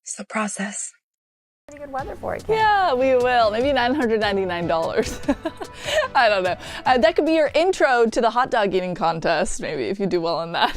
It's the process. Pretty good weather for it, Kay. Yeah, we will. Maybe $999. I don't know. That could be your intro to the hot dog eating contest, maybe, if you do well on that.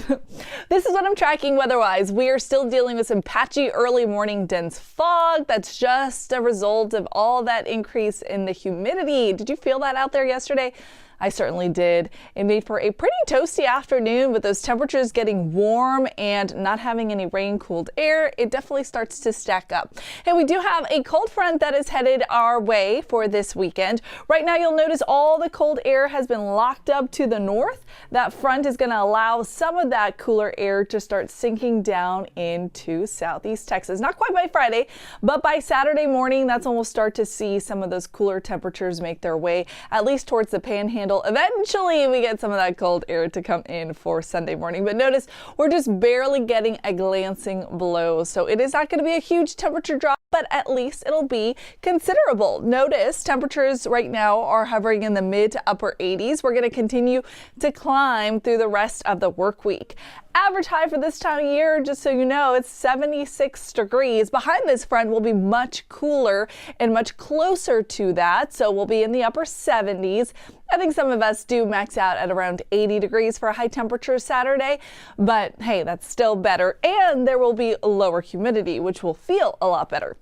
This is what I'm tracking weather-wise. We are still dealing with some patchy early morning dense fog. That's just a result of all that increase in the humidity. Did you feel that out there yesterday? I certainly did. It made for a pretty toasty afternoon with those temperatures getting warm and not having any rain-cooled air. It definitely starts to stack up. And we do have a cold front that is headed our way for this weekend. Right now, you'll notice all the cold air has been locked up to the north. That front is going to allow some of that cooler air to start sinking down into southeast Texas. Not quite by Friday, but by Saturday morning, that's when we'll start to see some of those cooler temperatures make their way, at least towards the panhandle. Eventually, we get some of that cold air to come in for Sunday morning. But notice we're just barely getting a glancing blow. So it is not going to be a huge temperature drop, but at least it'll be considerable. Notice temperatures right now are hovering in the mid to upper 80s. We're going to continue to climb through the rest of the work week. Average high for this time of year, just so you know, it's 76 degrees. Behind this front will be much cooler and much closer to that. So we'll be in the upper 70s. I think some of us do max out at around 80 degrees for a high temperature Saturday, but hey, that's still better. And there will be lower humidity, which will feel a lot better.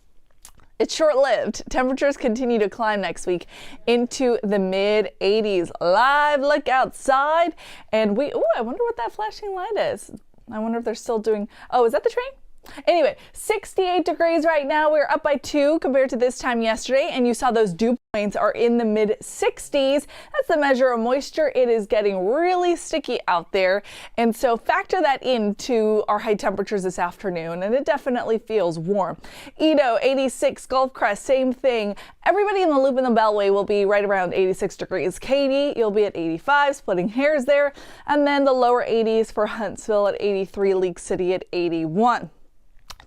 It's short-lived. Temperatures continue to climb next week into the mid-80s. Live look outside, and I wonder what that flashing light is. I wonder if they're still doing, is that the train? Anyway, 68 degrees right now. We're up by 2 compared to this time yesterday, and you saw those dew points are in the mid-60s. That's the measure of moisture. It is getting really sticky out there, and so factor that into our high temperatures this afternoon, and it definitely feels warm. Edo, 86, Gulf Crest, same thing. Everybody in the Loop and the Beltway will be right around 86 degrees. Katy, you'll be at 85, splitting hairs there, and then the lower 80s for Huntsville at 83, League City at 81.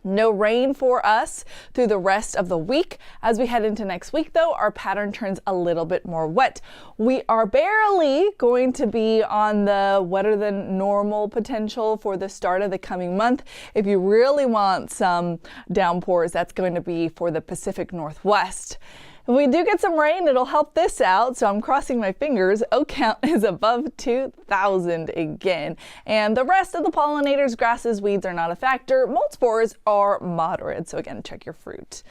No rain for us through the rest of the week. As we head into next week, though, our pattern turns a little bit more wet. We are barely going to be on the wetter than normal potential for the start of the coming month. If you really want some downpours, that's going to be for the Pacific Northwest. If we do get some rain, it'll help this out, so I'm crossing my fingers. Oak count is above 2,000 again. And the rest of the pollinators, grasses, weeds are not a factor. Mold spores are moderate, so again, check your fruit.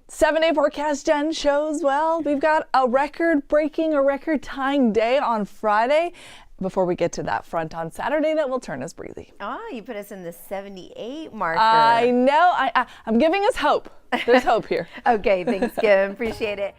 7-day forecast, Jen, shows, well, we've got a record-breaking or record-tying day on Friday before we get to that front on Saturday that will turn us breezy. Oh, you put us in the 78 marker. I know. I'm giving us hope. There's hope here. Okay, thanks, Kim. Appreciate it.